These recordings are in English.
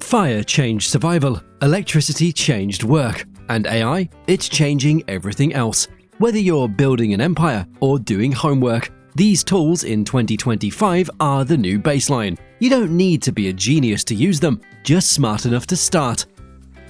Fire changed survival, electricity changed work, and AI, it's changing everything else. Whether you're building an empire or doing homework, these tools in 2025 are the new baseline. You don't need to be a genius to use them, just smart enough to start.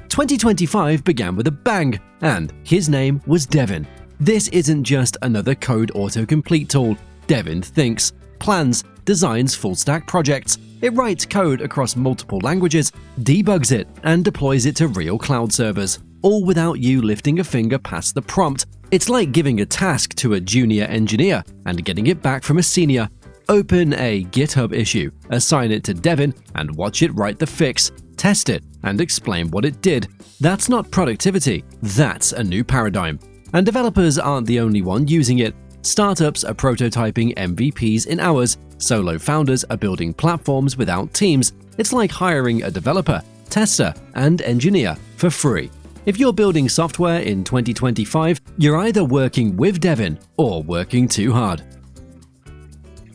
2025 began with a bang, and his name was Devin. This isn't just another code autocomplete tool. Devin thinks, plans, designs full-stack projects. It writes code across multiple languages, debugs it, and deploys it to real cloud servers, all without you lifting a finger past the prompt. It's like giving a task to a junior engineer and getting it back from a senior. Open a GitHub issue, assign it to Devin, and watch it write the fix, test it, and explain what it did. That's not productivity, that's a new paradigm. And developers aren't the only one using it. Startups are prototyping MVPs in hours. Solo founders are building platforms without teams. It's like hiring a developer, tester, and engineer for free. If you're building software in 2025, you're either working with Devin or working too hard.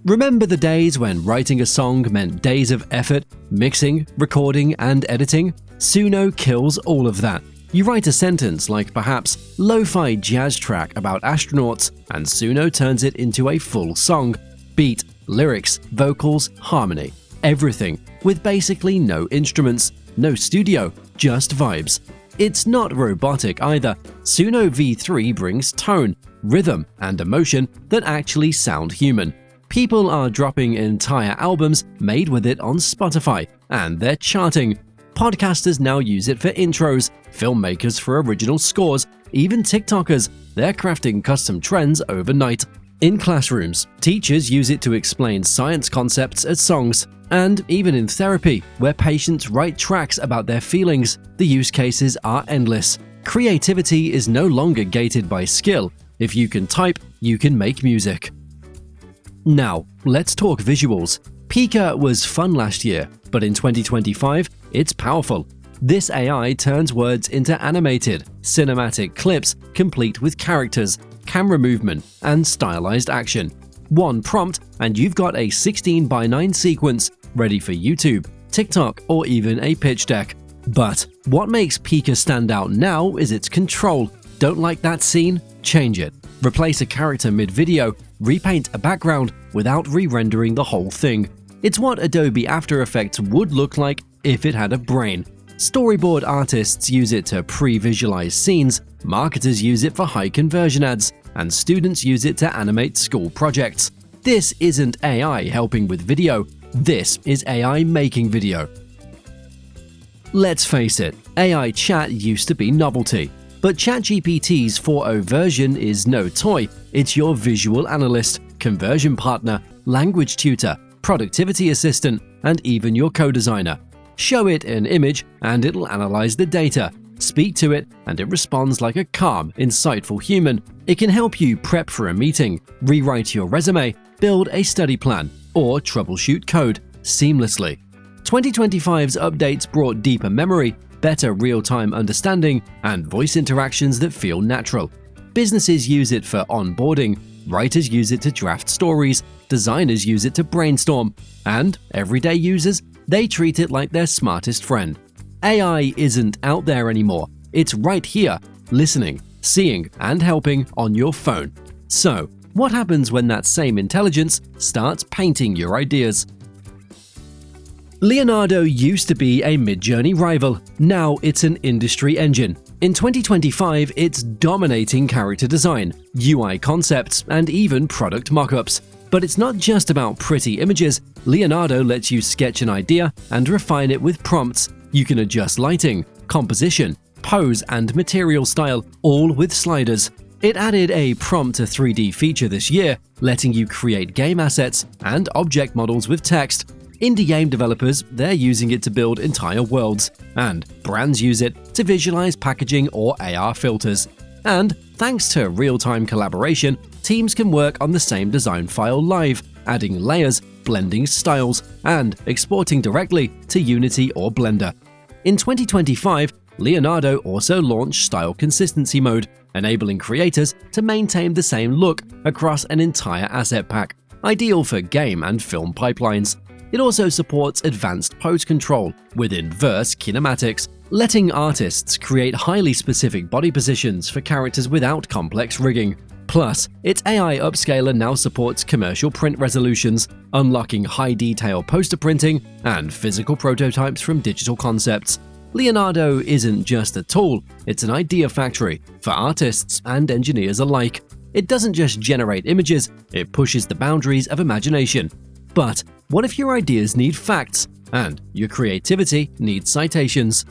Remember the days when writing a song meant days of effort, mixing, recording, and editing? Suno kills all of that. You write a sentence like perhaps lo-fi jazz track about astronauts, and Suno turns it into a full song. Beat, lyrics, vocals, harmony, everything, with basically no instruments, no studio, just vibes. It's not robotic either. Suno V3 brings tone, rhythm, and emotion that actually sound human. People are dropping entire albums made with it on Spotify, and they're charting. Podcasters now use it for intros, filmmakers for original scores, even TikTokers, they're crafting custom trends overnight. In classrooms, teachers use it to explain science concepts as songs. And even in therapy, where patients write tracks about their feelings, the use cases are endless. Creativity is no longer gated by skill. If you can type, you can make music. Now, let's talk visuals. Pika was fun last year, but in 2025, it's powerful. This AI turns words into animated, cinematic clips complete with characters, camera movement, and stylized action. One prompt, and you've got a 16:9 sequence ready for YouTube, TikTok, or even a pitch deck. But what makes Pika stand out now is its control. Don't like that scene? Change it. Replace a character mid-video, repaint a background without re-rendering the whole thing. It's what Adobe After Effects would look like if it had a brain. Storyboard artists use it to pre-visualize scenes, marketers use it for high conversion ads, and students use it to animate school projects. This isn't AI helping with video, this is AI making video. Let's face it, AI chat used to be novelty. But ChatGPT's 4.0 version is no toy. It's your visual analyst, conversion partner, language tutor, productivity assistant, and even your co-designer. Show it an image and it'll analyze the data. Speak to it and it responds like a calm, insightful human. It can help you prep for a meeting, rewrite your resume, build a study plan, or troubleshoot code seamlessly. 2025's updates brought deeper memory, better real-time understanding, and voice interactions that feel natural. Businesses use it for onboarding, writers use it to draft stories, designers use it to brainstorm, and everyday users, they treat it like their smartest friend. AI isn't out there anymore. It's right here, listening, seeing, and helping on your phone. So, what happens when that same intelligence starts painting your ideas? Leonardo used to be a Midjourney rival. Now it's an industry engine. In 2025, it's dominating character design, UI concepts, and even product mockups. But it's not just about pretty images. Leonardo lets you sketch an idea and refine it with prompts. You can adjust lighting, composition, pose, and material style, all with sliders. It added a prompt to 3D feature this year, letting you create game assets and object models with text. Indie game developers, they're using it to build entire worlds, and brands use it to visualize packaging or AR filters. And thanks to real-time collaboration, teams can work on the same design file live, adding layers, blending styles, and exporting directly to Unity or Blender. In 2025, Leonardo also launched Style Consistency Mode, enabling creators to maintain the same look across an entire asset pack, ideal for game and film pipelines. It also supports advanced pose control with inverse kinematics, letting artists create highly specific body positions for characters without complex rigging. Plus, its AI upscaler now supports commercial print resolutions, unlocking high-detail poster printing and physical prototypes from digital concepts. Leonardo isn't just a tool, it's an idea factory for artists and engineers alike. It doesn't just generate images, it pushes the boundaries of imagination. But what if your ideas need facts and your creativity needs citations?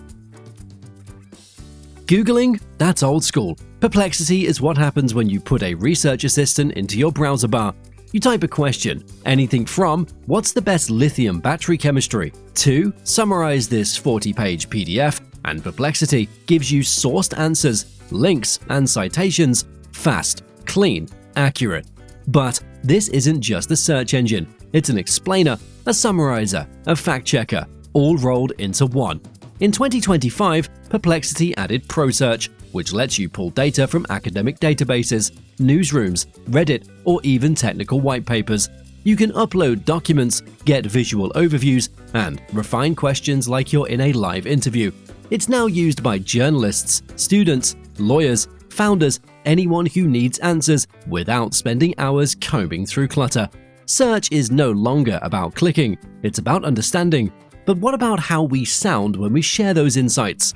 Googling? That's old school. Perplexity is what happens when you put a research assistant into your browser bar. You type a question, anything from, what's the best lithium battery chemistry, to, summarize this 40-page PDF, and Perplexity gives you sourced answers, links, and citations, fast, clean, accurate. But this isn't just a search engine. It's an explainer, a summarizer, a fact-checker, all rolled into one. In 2025, Perplexity added ProSearch, which lets you pull data from academic databases, newsrooms, Reddit, or even technical white papers. You can upload documents, get visual overviews, and refine questions like you're in a live interview. It's now used by journalists, students, lawyers, founders, anyone who needs answers without spending hours combing through clutter. Search is no longer about clicking, it's about understanding. But what about how we sound when we share those insights?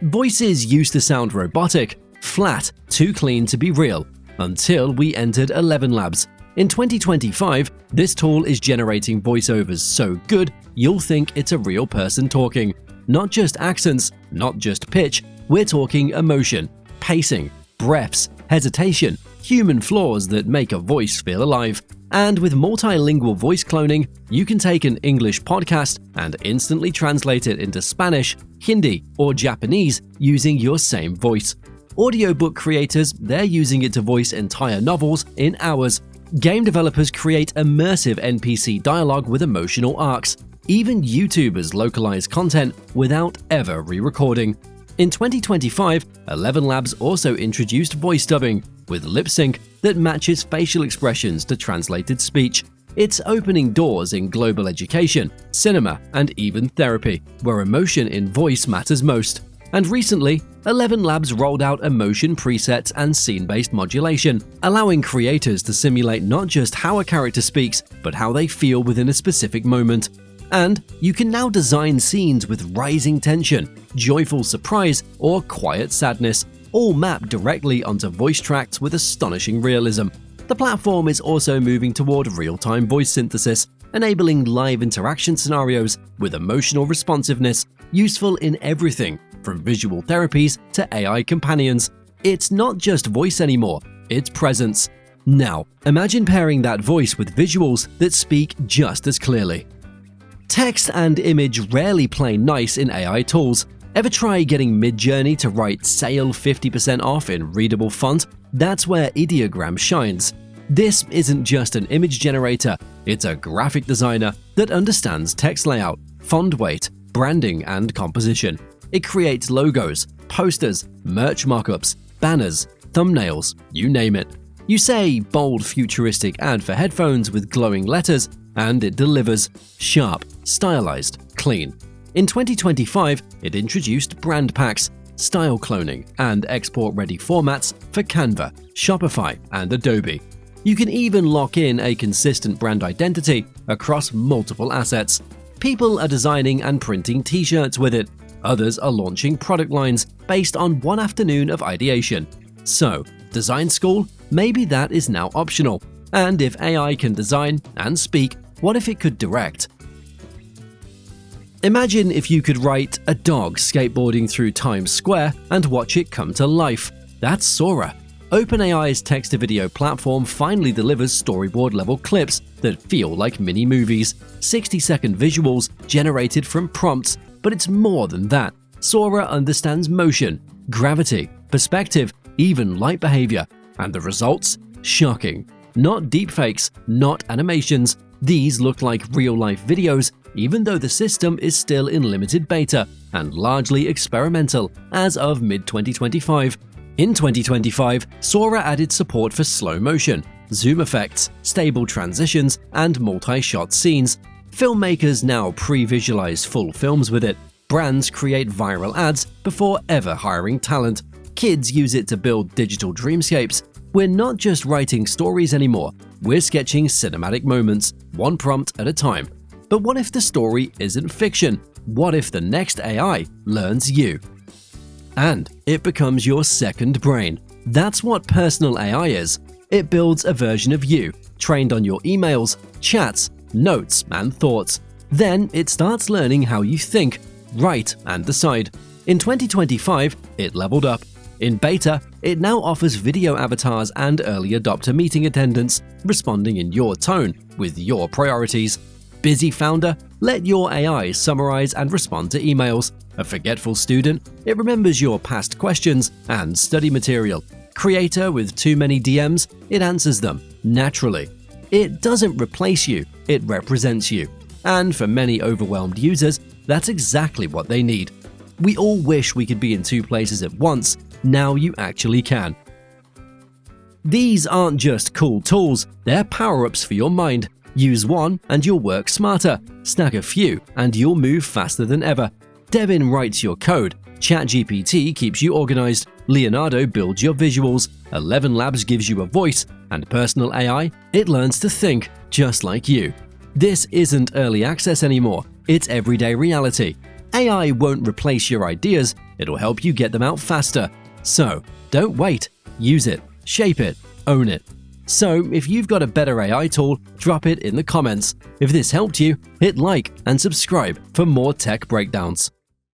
Voices used to sound robotic, flat, too clean to be real, until we entered ElevenLabs. In 2025, this tool is generating voiceovers so good you'll think it's a real person talking. Not just accents, not just pitch, we're talking emotion, pacing, breaths, hesitation, human flaws that make a voice feel alive. And with multilingual voice cloning, you can take an English podcast and instantly translate it into Spanish, Hindi, or Japanese using your same voice. Audiobook creators, they're using it to voice entire novels in hours. Game developers create immersive NPC dialogue with emotional arcs. Even YouTubers localize content without ever re-recording. In 2025, ElevenLabs also introduced voice dubbing with lip sync that matches facial expressions to translated speech. It's opening doors in global education, cinema, and even therapy, where emotion in voice matters most. And recently, ElevenLabs rolled out emotion presets and scene-based modulation, allowing creators to simulate not just how a character speaks, but how they feel within a specific moment. And you can now design scenes with rising tension, joyful surprise, or quiet sadness, all mapped directly onto voice tracks with astonishing realism. The platform is also moving toward real-time voice synthesis, enabling live interaction scenarios with emotional responsiveness, useful in everything from visual therapies to AI companions. It's not just voice anymore, it's presence. Now, imagine pairing that voice with visuals that speak just as clearly. Text and image rarely play nice in AI tools. Ever try getting Midjourney to write "sale 50% off" in readable font? That's where Ideogram shines. This isn't just an image generator, it's a graphic designer that understands text layout, font weight, branding, and composition. It creates logos, posters, merch mockups, banners, thumbnails, you name it. You say bold futuristic ad for headphones with glowing letters, and it delivers sharp, stylized, clean. In 2025, it introduced brand packs, style cloning, and export-ready formats for Canva, Shopify, and Adobe. You can even lock in a consistent brand identity across multiple assets. People are designing and printing t-shirts with it. Others are launching product lines based on one afternoon of ideation. So, design school? Maybe that is now optional. And if AI can design and speak, what if it could direct? Imagine if you could write a dog skateboarding through Times Square and watch it come to life. That's Sora. OpenAI's text-to-video platform finally delivers storyboard-level clips that feel like mini-movies, 60-second visuals generated from prompts, but it's more than that. Sora understands motion, gravity, perspective, even light behavior, and the results? Shocking. Not deepfakes, not animations. These look like real-life videos, even though the system is still in limited beta and largely experimental as of mid-2025. In 2025, Sora added support for slow motion, zoom effects, stable transitions, and multi-shot scenes. Filmmakers now pre-visualize full films with it. Brands create viral ads before ever hiring talent. Kids use it to build digital dreamscapes. We're not just writing stories anymore, we're sketching cinematic moments, one prompt at a time. But what if the story isn't fiction? What if the next AI learns you? And it becomes your second brain. That's what personal AI is. It builds a version of you, trained on your emails, chats, notes, and thoughts. Then it starts learning how you think, write, and decide. In 2025, it leveled up. In beta, it now offers video avatars and early adopter meeting attendance, responding in your tone with your priorities. Busy founder, let your AI summarize and respond to emails. A forgetful student, it remembers your past questions and study material. Creator with too many DMs, it answers them naturally. It doesn't replace you, it represents you. And for many overwhelmed users, that's exactly what they need. We all wish we could be in two places at once. Now you actually can. These aren't just cool tools, they're power-ups for your mind. Use one and you'll work smarter. Snag a few and you'll move faster than ever. Devin writes your code. ChatGPT keeps you organized. Leonardo builds your visuals. 11 Labs gives you a voice. And Personal AI, it learns to think just like you. This isn't early access anymore. It's everyday reality. AI won't replace your ideas, it'll help you get them out faster. So, don't wait. Use it, shape it, own it. So, if you've got a better AI tool, drop it in the comments. If this helped you, hit like and subscribe for more tech breakdowns.